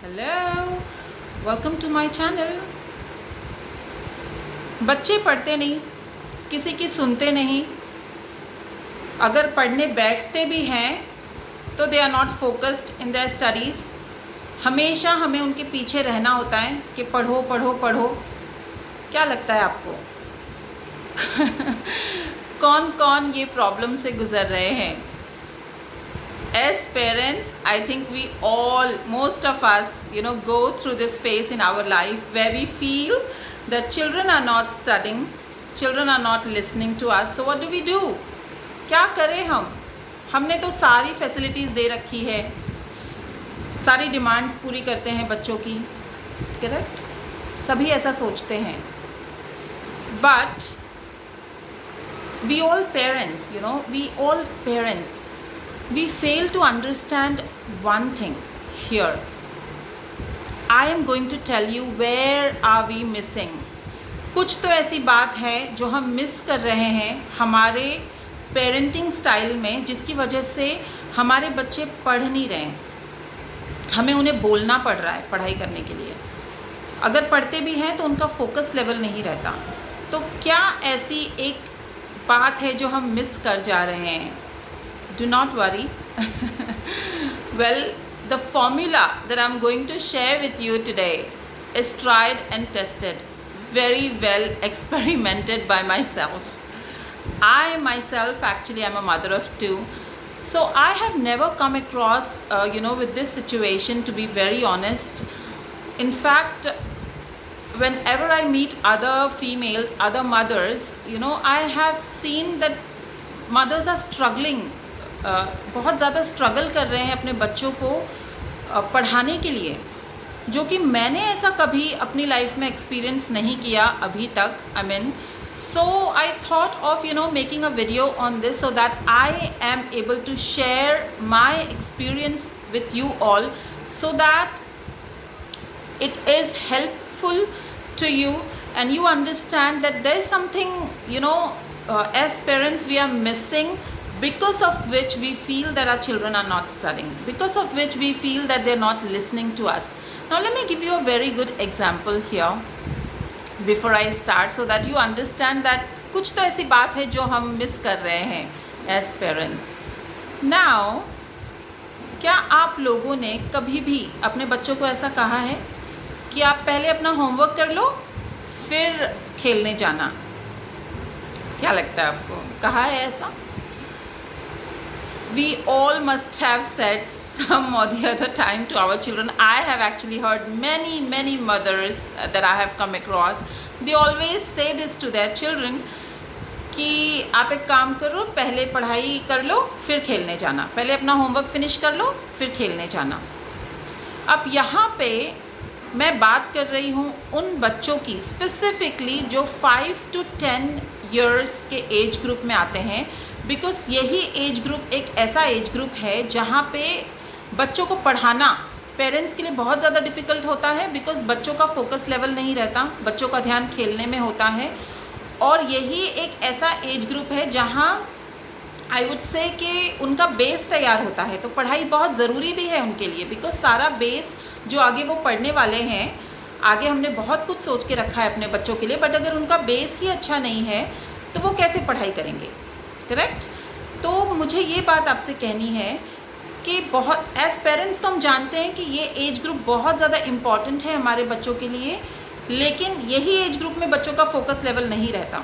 Hello, welcome to my channel. बच्चे पढ़ते नहीं, किसी की सुनते नहीं। अगर पढ़ने बैठते भी हैं तो they are not focused in their studies. हमेशा हमें उनके पीछे रहना होता है कि पढ़ो पढ़ो पढ़ो। क्या लगता है आपको कौन कौन ये प्रॉब्लम से गुज़र रहे हैं? As parents, I think we all, most of us, go through this phase in our life where we feel that children are not studying, children are not listening to us. So what do? क्या करें हम? हमने तो सारी facilities दे रखी है, सारी demands पूरी करते हैं बच्चों की, करेक्ट? सभी ऐसा सोचते हैं, but we all parents, we fail to understand one thing here. I am going to tell you where are we missing. कुछ तो ऐसी बात है जो हम मिस कर रहे हैं हमारे पेरेंटिंग स्टाइल में, जिसकी वजह से हमारे बच्चे पढ़ नहीं रहे हैं। हमें उन्हें बोलना पड़ रहा है पढ़ाई करने के लिए। अगर पढ़ते भी हैं तो उनका फोकस लेवल नहीं रहता। तो क्या ऐसी एक बात है जो हम मिस कर जा रहे हैं? Do not worry. Well, the formula that I'm going to share with you today is tried and tested, very well experimented by myself. I myself actually am a mother of two, so I have never come across with this situation, to be very honest. In fact, whenever I meet other females, other mothers, I have seen that mothers are struggling, बहुत ज़्यादा struggle कर रहे हैं अपने बच्चों को पढ़ाने के लिए, जो कि मैंने ऐसा कभी अपनी लाइफ में एक्सपीरियंस नहीं किया अभी तक। So I thought of making a video on this so that I am able to share my experience with you all, so that it is helpful to you and you understand that there is something as parents we are missing, because of which we feel that our children are not studying, because of which we feel that they're not listening to us. Now let me give you a very good example here before I start, so that you understand that कुछ तो ऐसी बात है जो हम miss कर रहे हैं as parents. Now, क्या आप लोगों ने कभी भी अपने बच्चों को ऐसा कहा है कि आप पहले अपना होमवर्क कर लो फिर खेलने जाना? क्या लगता है आपको, कहा है ऐसा? We all must have said some or the other time to our children. I have actually heard many mothers that I have come across. They always say this to their children कि आप एक काम करो, पहले पढ़ाई कर लो फिर खेलने जाना, पहले अपना होमवर्क फिनिश कर लो फिर खेलने जाना। अब यहाँ पे मैं बात कर रही हूँ उन बच्चों की, स्पेसिफिकली जो 5 to 10 years के एज ग्रुप में आते हैं, बिकॉज यही एज ग्रुप एक ऐसा एज ग्रुप है जहाँ पे बच्चों को पढ़ाना पेरेंट्स के लिए बहुत ज़्यादा डिफ़िकल्ट होता है, बिकॉज बच्चों का फोकस लेवल नहीं रहता, बच्चों का ध्यान खेलने में होता है। और यही एक ऐसा एज ग्रुप है जहाँ आई वुड से कि उनका बेस तैयार होता है। तो पढ़ाई बहुत ज़रूरी भी है उनके लिए, बिकॉज सारा बेस जो आगे वो पढ़ने वाले हैं, आगे हमने बहुत कुछ सोच के रखा है अपने बच्चों के लिए, बट अगर उनका बेस ही अच्छा नहीं है तो वो कैसे पढ़ाई करेंगे, करेक्ट? तो मुझे ये बात आपसे कहनी है कि बहुत एज पेरेंट्स तो हम जानते हैं कि ये एज ग्रुप बहुत ज़्यादा इम्पॉर्टेंट है हमारे बच्चों के लिए, लेकिन यही एज ग्रुप में बच्चों का फोकस लेवल नहीं रहता।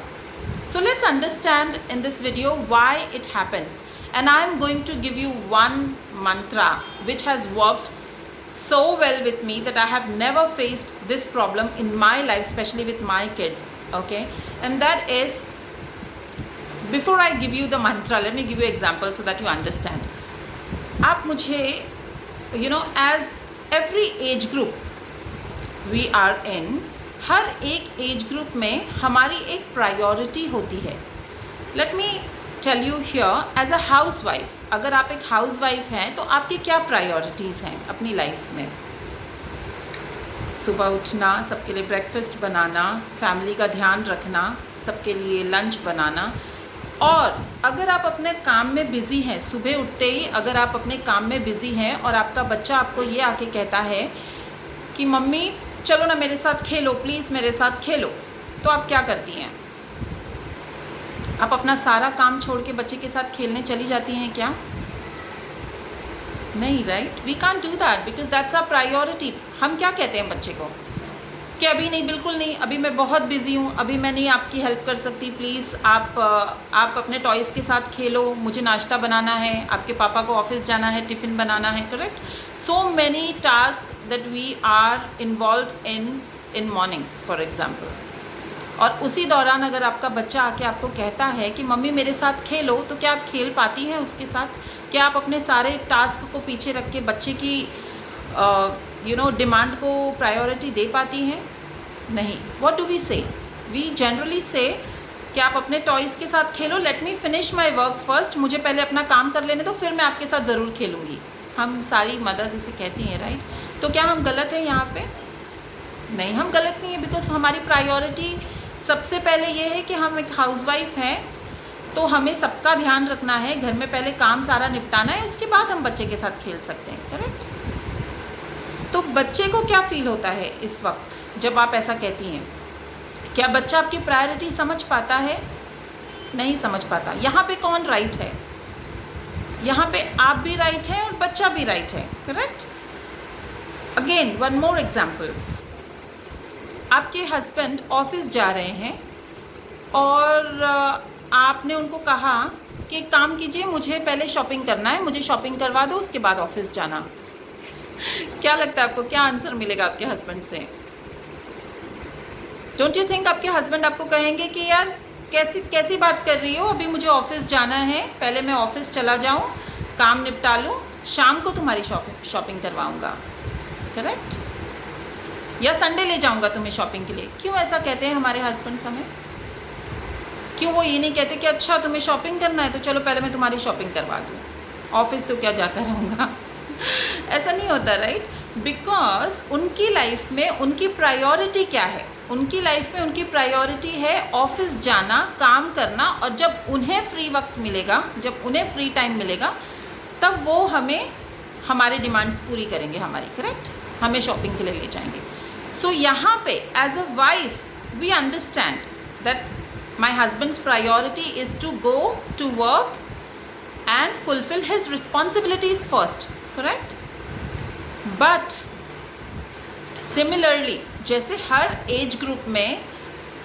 So let's understand in this video why it happens, and I am going to give you one mantra which has worked so well with me that I have never faced this problem in my life, especially with my kids, okay? And that is, before I give you the mantra, let me give you example so that you understand. आप मुझे as every age group we are in, हर एक age group में हमारी एक priority होती है। Let me tell you here, as a housewife, अगर आप एक हाउस वाइफ हैं तो आपकी क्या प्रायोरिटीज़ हैं अपनी लाइफ में? सुबह उठना, सबके लिए ब्रेकफास्ट बनाना, फैमिली का ध्यान रखना, सबके लिए लंच बनाना। और अगर आप अपने काम में बिज़ी हैं, सुबह उठते ही अगर आप अपने काम में बिज़ी हैं और आपका बच्चा आपको ये आके कहता है कि मम्मी चलो ना मेरे साथ खेलो, प्लीज़ मेरे साथ खेलो, तो आप क्या करती हैं? आप अपना सारा काम छोड़ के बच्चे के साथ खेलने चली जाती हैं क्या? नहीं, right? We can't do that because that's our priority. हम क्या कहते हैं बच्चे को कि अभी नहीं, बिल्कुल नहीं, अभी मैं बहुत बिज़ी हूँ, अभी मैं नहीं आपकी हेल्प कर सकती, प्लीज़ आप अपने टॉयज़ के साथ खेलो, मुझे नाश्ता बनाना है, आपके पापा को ऑफिस जाना है, टिफ़िन बनाना है, correct? So many task that we are involve in morning for example. और उसी दौरान अगर आपका बच्चा आके आपको कहता है कि मम्मी मेरे साथ खेलो, तो क्या आप खेल पाती हैं उसके साथ? क्या आप अपने सारे टास्क को पीछे रख के बच्चे की डिमांड को प्रायोरिटी दे पाती हैं? नहीं। व्हाट डू वी से? वी जनरली से कि आप अपने टॉयज़ के साथ खेलो, let me finish my work first, मुझे पहले अपना काम कर लेने दो, फिर मैं आपके साथ ज़रूर खेलूँगी। हम सारी मदर्स इसे कहती हैं, राइट? तो क्या हम गलत हैं यहाँ पे? नहीं, हम गलत नहीं है, बिकॉज हमारी प्रायोरिटी सबसे पहले ये है कि हम एक हाउसवाइफ हैं, तो हमें सबका ध्यान रखना है, घर में पहले काम सारा निपटाना है, उसके बाद हम बच्चे के साथ खेल सकते हैं, करेक्ट? तो बच्चे को क्या फील होता है इस वक्त जब आप ऐसा कहती हैं? क्या बच्चा आपकी प्रायोरिटी समझ पाता है? नहीं समझ पाता। यहाँ पे कौन राइट है? यहाँ पे आप भी राइट हैं और बच्चा भी राइट है, correct? Again one more example. आपके हस्बैंड ऑफिस जा रहे हैं और आपने उनको कहा कि एक काम कीजिए, मुझे पहले शॉपिंग करना है, मुझे शॉपिंग करवा दो, उसके बाद ऑफिस जाना। क्या लगता है आपको, क्या आंसर मिलेगा आपके हस्बैंड से? डोंट यू थिंक आपके हस्बैंड आपको कहेंगे कि यार कैसी बात कर रही हो, अभी मुझे ऑफिस जाना है, पहले मैं ऑफिस चला जाऊं, काम निपटा लूँ, शाम को तुम्हारी शॉपिंग करवाऊँगा, करेक्ट? या संडे ले जाऊंगा तुम्हें शॉपिंग के लिए। क्यों ऐसा कहते हैं हमारे हस्बैंड्स हमें? क्यों वो ये नहीं कहते कि अच्छा तुम्हें शॉपिंग करना है तो चलो पहले मैं तुम्हारी शॉपिंग करवा दूँ, ऑफिस तो क्या जाता रहूँगा? ऐसा नहीं होता, राइट? बिकॉज उनकी लाइफ में उनकी प्रायोरिटी क्या है? उनकी लाइफ में उनकी प्रायोरिटी है ऑफिस जाना, काम करना, और जब उन्हें फ्री वक्त मिलेगा, जब उन्हें फ्री टाइम मिलेगा, तब वो हमें हमारे डिमांड्स पूरी करेंगे हमारी, करेक्ट? हमें शॉपिंग के लिए ले जाएंगे। सो यहाँ पे as a wife we understand that my husband's priority is to go to work and fulfill his responsibilities first, correct? But similarly, जैसे हर एज ग्रुप में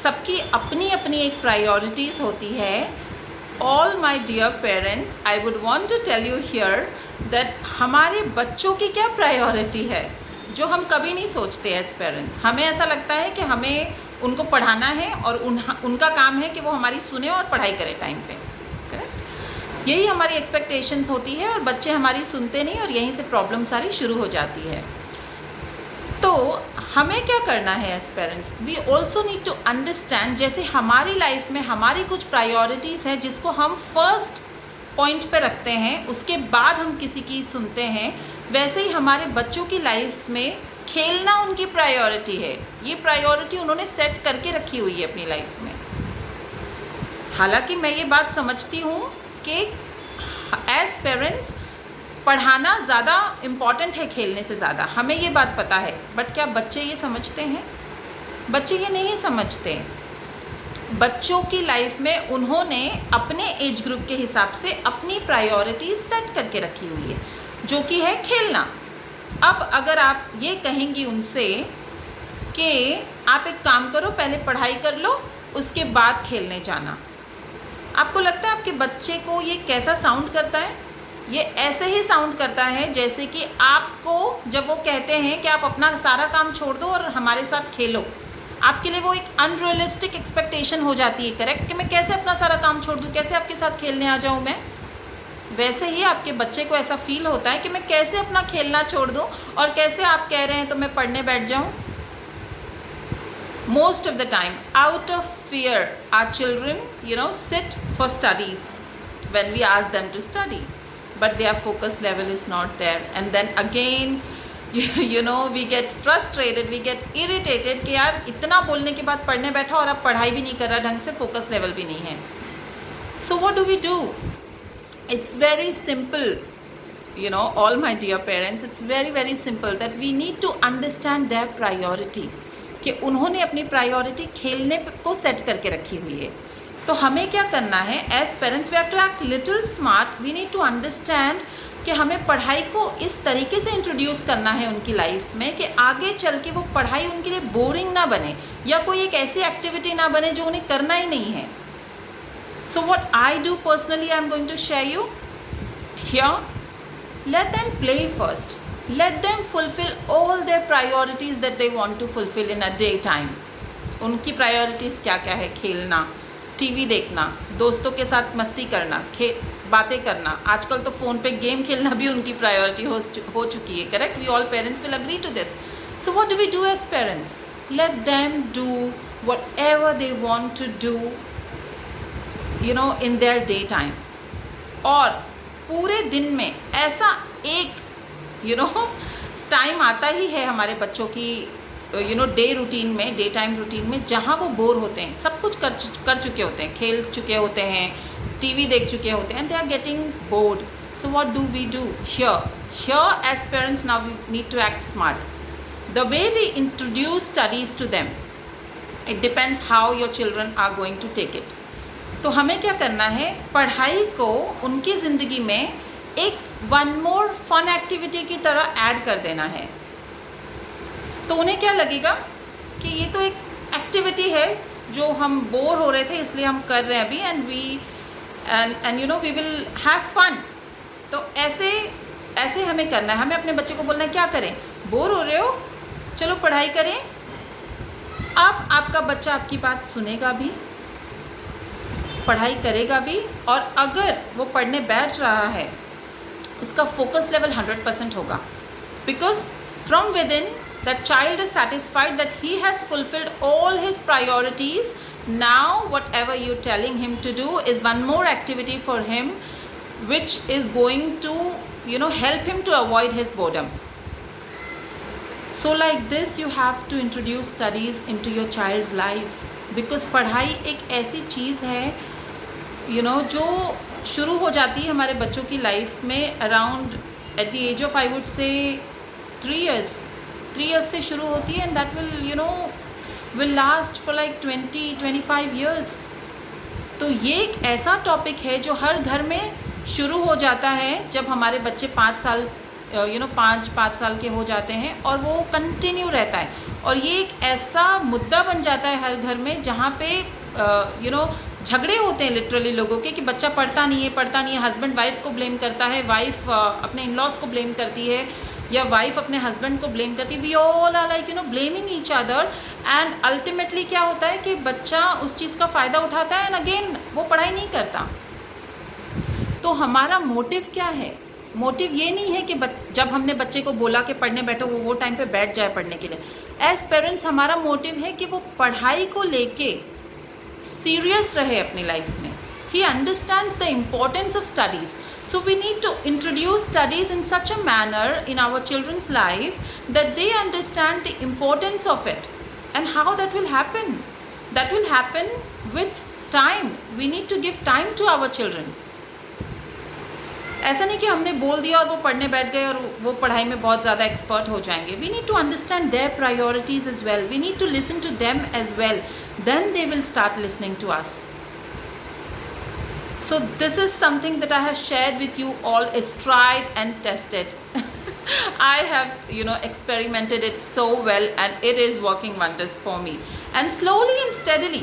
सबकी अपनी अपनी एक प्रायोरिटीज़ होती है, all my dear parents, I would want to tell you here that हमारे बच्चों की क्या प्रायोरिटी है, जो हम कभी नहीं सोचते एज पेरेंट्स। हमें ऐसा लगता है कि हमें उनको पढ़ाना है और उनका काम है कि वो हमारी सुने और पढ़ाई करे टाइम पे, करेक्ट? यही हमारी एक्सपेक्टेशंस होती है और बच्चे हमारी सुनते नहीं और यहीं से प्रॉब्लम सारी शुरू हो जाती है। तो हमें क्या करना है as parents? We also need to understand, जैसे हमारी लाइफ में हमारी कुछ प्रायोरिटीज़ हैं जिसको हम फर्स्ट पॉइंट पे रखते हैं, उसके बाद हम किसी की सुनते हैं, वैसे ही हमारे बच्चों की लाइफ में खेलना उनकी प्रायोरिटी है। ये प्रायोरिटी उन्होंने सेट करके रखी हुई है अपनी लाइफ में। हालांकि मैं ये बात समझती हूँ कि एज पेरेंट्स पढ़ाना ज़्यादा इम्पॉर्टेंट है खेलने से ज़्यादा, हमें ये बात पता है, बट क्या बच्चे ये समझते हैं? बच्चे ये नहीं समझते। बच्चों की लाइफ में उन्होंने अपने एज ग्रुप के हिसाब से अपनी प्रायोरिटी सेट करके रखी हुई है, जो कि है खेलना। अब अगर आप ये कहेंगी उनसे कि आप एक काम करो, पहले पढ़ाई कर लो, उसके बाद खेलने जाना, आपको लगता है आपके बच्चे को ये कैसा साउंड करता है? ये ऐसे ही साउंड करता है जैसे कि आपको जब वो कहते हैं कि आप अपना सारा काम छोड़ दो और हमारे साथ खेलो, आपके लिए वो एक अनरियलिस्टिक एक्सपेक्टेशन हो जाती है, करेक्ट? कि मैं कैसे अपना सारा काम छोड़ दूँ, कैसे आपके साथ खेलने आ जाऊँ मैं? वैसे ही आपके बच्चे को ऐसा फील होता है कि मैं कैसे अपना खेलना छोड़ दूँ और कैसे आप कह रहे हैं तो मैं पढ़ने बैठ जाऊँ। Most of the time, out of fear, our children, sit for studies when we ask them to study, but their focus level is not there. And then again, we get frustrated, we get irritated कि यार इतना बोलने के बाद पढ़ने बैठा और अब पढ़ाई भी नहीं कर रहा ढंग से, focus level भी नहीं है। So what do we do? It's very simple. all my dear parents, it's very very simple that we need to understand their priority, कि उन्होंने अपनी प्रायोरिटी खेलने को सेट करके रखी हुई है। तो हमें क्या करना है as parents, we have to act little smart, we need to understand कि हमें पढ़ाई को इस तरीके से इंट्रोड्यूस करना है उनकी लाइफ में कि आगे चल के वो पढ़ाई उनके लिए बोरिंग ना बने या कोई एक ऐसी एक्टिविटी ना बने जो उन्हें करना ही नहीं है। So what I do personally, I am going to share you here, let them play first, let them fulfill all their priorities that they want to fulfill in a daytime. उनकी priorities क्या क्या है? खेलना, TV देखना, दोस्तों के साथ मस्ती करना, बातें करना। आजकल तो फ़ोन पे गेम खेलना भी उनकी प्रायोरिटी हो चुकी है, correct? We all parents will agree to this. So what do we do as parents? Let them do whatever they want to do in their day time. और पूरे दिन में ऐसा एक टाइम आता ही है हमारे बच्चों की डे रूटीन में, डे टाइम रूटीन में, जहाँ वो बोर होते हैं, सब कुछ कर चुके होते हैं, खेल चुके होते हैं, टीवी देख चुके होते हैं, and they are getting bored. So what do we do here as parents? Now we need to act smart. The way we introduce studies to them, it depends how your children are going to take it. तो हमें क्या करना है, पढ़ाई को उनकी ज़िंदगी में एक वन मोर फन एक्टिविटी की तरह ऐड कर देना है. तो उन्हें क्या लगेगा कि ये तो एक एक्टिविटी है जो हम बोर हो रहे थे इसलिए हम कर रहे हैं अभी, and we will have fun. तो ऐसे हमें करना है. हमें अपने बच्चे को बोलना है क्या करें, बोर हो रहे हो, चलो पढ़ाई करें. अब आपका बच्चा आपकी बात सुनेगा भी, पढ़ाई करेगा भी, और अगर वो पढ़ने बैठ रहा है उसका फोकस लेवल 100% होगा. Because from within that child is satisfied that he has fulfilled all his priorities. Now whatever you telling him to do is one more activity for him which is going to help him to avoid his boredom. So like this you have to introduce studies into your child's life, because पढ़ाई एक ऐसी चीज़ है जो शुरू हो जाती है हमारे बच्चों की लाइफ में around at the age of, I would say 3 years से शुरू होती है, and that will last for like 20-25 years. तो ये एक ऐसा टॉपिक है जो हर घर में शुरू हो जाता है जब हमारे बच्चे 5 साल के हो जाते हैं, और वो कंटिन्यू रहता है. और ये एक ऐसा मुद्दा बन जाता है हर घर में जहाँ पे झगड़े होते हैं लिटरली लोगों के कि बच्चा पढ़ता नहीं है. हस्बैंड वाइफ को ब्लेम करता है, वाइफ अपने इन लॉज को ब्लेम करती है, या वाइफ अपने हस्बैंड को ब्लेम करती है. We all are like blaming each other, and ultimately क्या होता है कि बच्चा उस चीज़ का फ़ायदा उठाता है, एंड अगेन वो पढ़ाई नहीं करता. तो हमारा मोटिव क्या है? मोटिव ये नहीं है कि जब हमने बच्चे को बोला कि पढ़ने बैठो वो टाइम पे बैठ जाए पढ़ने के लिए. एज पेरेंट्स हमारा मोटिव है कि वो पढ़ाई को लेके सीरियस रहे अपनी लाइफ में. He understands the importance of studies. So we need to introduce studies in such a manner in our children's life that they understand the importance of it. And how that will happen? That will happen with time. We need to give time to our children. ऐसा नहीं कि हमने बोल दिया और वो पढ़ने बैठ गए और वो पढ़ाई में बहुत ज़्यादा एक्सपर्ट हो जाएंगे. We need to understand their priorities as well. We need to listen to them as well. Then they will start listening to us. So this is something that I have shared with you all, is tried and tested. I have experimented it so well, and it is working wonders for me. And slowly and steadily,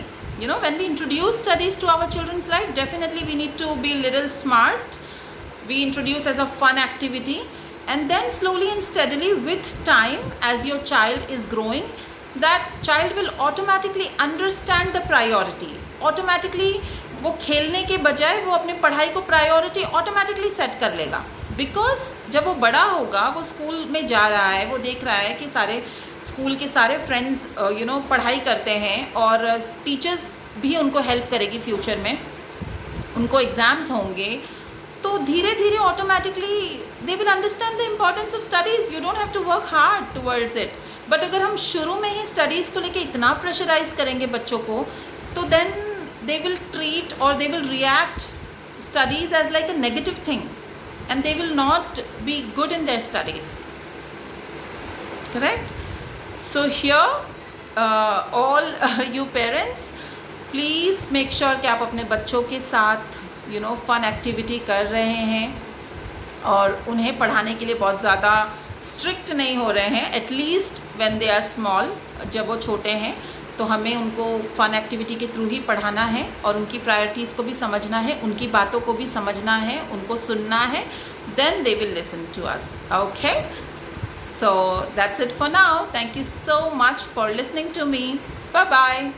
when we introduce studies to our children's life, definitely we need to be little smart. We introduce as a fun activity, and then slowly and steadily with time, as your child is growing, that child will automatically understand the priority. Automatically वो खेलने के बजाय वो अपने पढ़ाई को priority automatically set कर लेगा. बिकॉज जब वो बड़ा होगा, वो स्कूल में जा रहा है, वो देख रहा है कि सारे स्कूल के सारे फ्रेंड्स पढ़ाई करते हैं, और टीचर्स भी उनको हेल्प करेगी फ्यूचर में, उनको एग्ज़ाम्स होंगे, तो धीरे धीरे automatically they will understand the importance of studies. You don't have to work hard towards it. But अगर हम शुरू में ही स्टडीज़ को लेके इतना प्रेशराइज करेंगे बच्चों को, तो then they will treat or they will react studies as like a negative thing. and they will not be good in their studies. Correct? So here all you parents, please make sure कि आप अपने बच्चों के साथ fun activity कर रहे हैं और उन्हें पढ़ाने के लिए बहुत ज़्यादा स्ट्रिक्ट नहीं हो रहे हैं. At least when they are small, जब वो छोटे हैं तो हमें उनको फ़न एक्टिविटी के थ्रू ही पढ़ाना है और उनकी प्रायोरिटीज़ को भी समझना है, उनकी बातों को भी समझना है, उनको सुनना है. Then they will listen to us. Okay, so that's it for now. Thank you so much for listening to me. Bye bye.